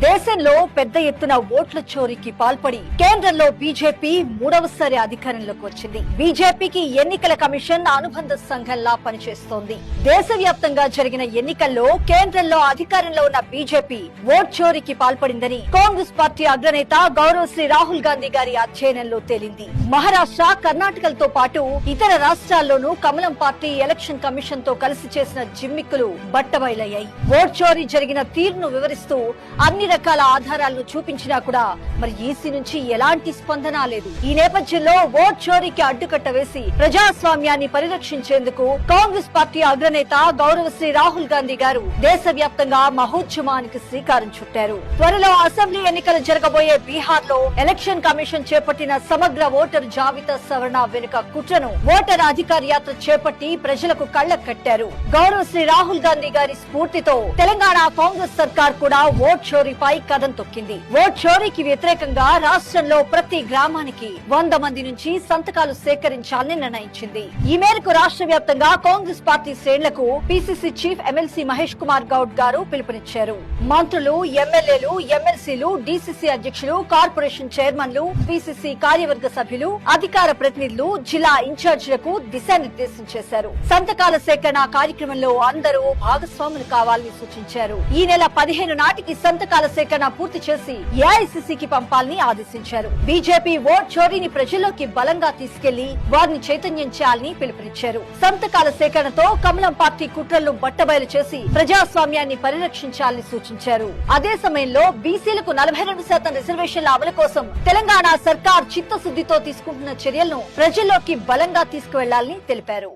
దేశంలో పెద్ద ఎత్తున ఓట్ల చోరీకి పాల్పడి కేంద్రంలో బీజేపీ మూడవసారి అధికారంలోకి వచ్చింది. బీజేపీకి ఎన్నికల కమిషన్ అనుబంధ సంఘంలా పనిచేస్తోంది. దేశవ్యాప్తంగా జరిగిన ఎన్నికల్లో కేంద్రంలో అధికారంలో ఉన్న బీజేపీ ఓట్ చోరీకి పాల్పడిందని కాంగ్రెస్ పార్టీ అగ్రనేత గౌరవశ్రీ రాహుల్ గాంధీ గారి అధ్యయనంలో తేలింది. మహారాష్ట్ర, కర్ణాటకలతో పాటు ఇతర రాష్ట్రాల్లోనూ కమలం పార్టీ ఎలక్షన్ కమిషన్ తో కలిసి చేసిన జిమ్మిక్కులు బట్టబయలయ్యాయి. ఓట్ చోరీ జరిగిన తీరును వివరిస్తూ అన్ని రకాల ఆధారాలను చూపించినా కూడా మరి ఈసీ నుంచి ఎలాంటి స్పందన లేదు. ఈ నేపథ్యంలో ఓట్ చోరీకి అడ్డుకట్ట వేసి ప్రజాస్వామ్యాన్ని పరిరక్షించేందుకు కాంగ్రెస్ పార్టీ అగ్రనేత గౌరవశ్రీ రాహుల్ గాంధీ గారు దేశవ్యాప్తంగా మహోద్యమానికి శ్రీకారం చుట్టారు. త్వరలో అసెంబ్లీ ఎన్నికలు జరగబోయే బీహార్ లో ఎలక్షన్ కమిషన్ చేపట్టిన సమగ్ర ఓటరు జాబితా సవరణ వెనుక కుట్రను ఓటర్ అధికార యాత్ర చేపట్టి ప్రజలకు కళ్లకు కట్టారు. గౌరవశ్రీ రాహుల్ గాంధీ గారి స్ఫూర్తితో తెలంగాణ కాంగ్రెస్ సర్కార్ కూడా ఓట్ చోరీపై కదం తొక్కింది. ఓట్ చోరీకి వ్యతిరేకంగా రాష్ట్రంలో ప్రతి గ్రామానికి 100 మంది నుంచి సంతకాలు సేకరించాలని నిర్ణయించింది. ఈ మేరకు రాష్ట్ర వ్యాప్తంగా కాంగ్రెస్ పార్టీ శ్రేణులకు PCC chief MLC Mahesh Kumar Goud గారు పిలుపునిచ్చారు. మంత్రులు, ఎమ్మెల్యేలు, ఎమ్మెల్సీలు, డీసీసీ అధ్యక్షులు, కార్పొరేషన్ చైర్మన్లు, పీసీసీ కార్యవర్గ సభ్యులు, అధికార ప్రతినిధులు, జిల్లా ఇన్ఛార్జీలకు దిశానిర్దేశం చేశారు. సంతకాల సేకరణ కార్యక్రమంలో అందరూ భాగస్వాములు కావాలని సూచించారు. ఈ నెల 15 నాటికి సంతకాల సేకరణ పూర్తి చేసి ఏఐసీసీకి పంపాలని ఆదేశించారు. బీజేపీ ఓట్ చోరీని ప్రజల్లోకి బలంగా తీసుకెళ్లి వారిని చైతన్యం చేయాలని పిలుపునిచ్చారు. సంతకాల సేకరణతో కమలం పార్టీ కుట్రలను బట్టబయలు చేసి ప్రజాస్వామ్యాన్ని పరిరక్షించాలని సూచించారు. అదే సమయంలో బీసీలకు 42% రిజర్వేషన్ల అమలు కోసం తెలంగాణ సర్కార్ చిత్తశుద్దితో తీసుకుంటున్న చర్యలను ప్రజల్లోకి బలంగా తీసుకువెళ్లాలని తెలిపారు.